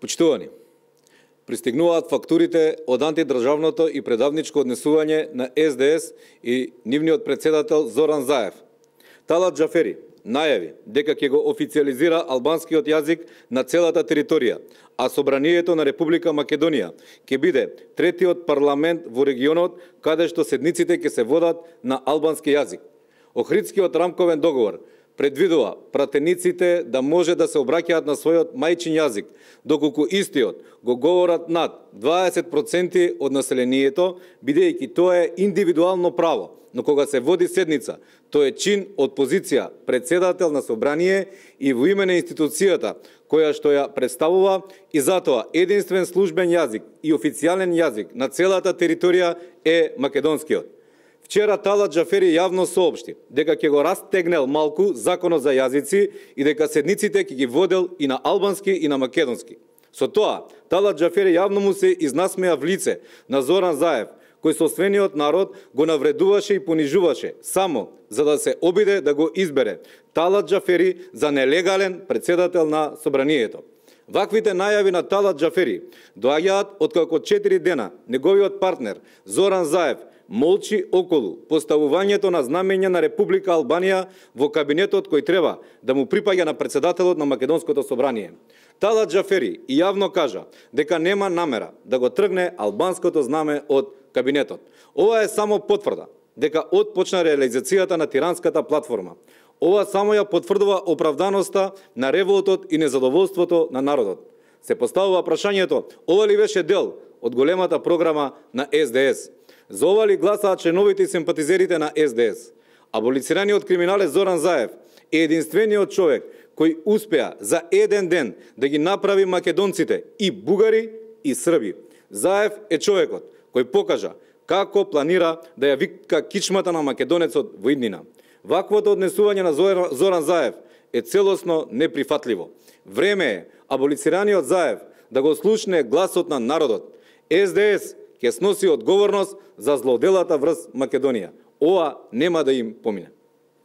Почитувани, пристигнуваат фактурите од антидржавното и предавничко однесување на СДС и нивниот председател Зоран Заев. Талат Џафери најави дека ќе го официализира албанскиот јазик на целата територија, а Собранието на Република Македонија ќе биде третиот парламент во регионот каде што седниците ќе се водат на албански јазик. Охридскиот рамковен договор предвидува пратениците да може да се обраќаат на својот мајчин јазик, доколку истиот го говорат над 20% од населението, бидејќи тоа е индивидуално право. Но кога се води седница, тоа е чин од позиција председател на собрание и во име на институцијата која што ја представува, и затоа единствен службен јазик и официјален јазик на целата територија е македонскиот. Вчера Талат Џафери јавно соопшти дека ќе го растегнел малку законот за јазици и дека седниците ќе ги водел и на албански и на македонски. Со тоа, Талат Џафери јавно му се изнасмеа в лице на Зоран Заев, кој собствениот народ го навредуваше и понижуваше само за да се обиде да го избере Талат Џафери за нелегален председател на собранието. Ваквите најави на Талат Џафери доаѓаат откако 4 дена неговиот партнер Зоран Заев молчи околу поставувањето на знамења на Република Албанија во кабинетот кој треба да му припаѓа на председателот на Македонското собрание. Талат Џафери и јавно кажа дека нема намера да го тргне албанското знаме од кабинетот. Ова е само потврда дека отпочна реализацијата на тиранската платформа. Ова само ја потврдува оправданоста на револтот и незадоволството на народот. Се поставува прашањето, ова ли беше дел од големата програма на СДС? За ова ли гласаат членовите и симпатизерите на СДС? Аболицираниот криминалец Зоран Заев е единствениот човек кој успеа за еден ден да ги направи македонците и бугари и срби. Заев е човекот кој покажа како планира да ја вика кичмата на македонецот во иднина. Ваквото однесување на Зоран Заев е целосно неприфатливо. Време е аболицираниот Заев да го слушне гласот на народот. СДС ќе сноси одговорност за злоделата врз Македонија. Ова нема да им помине.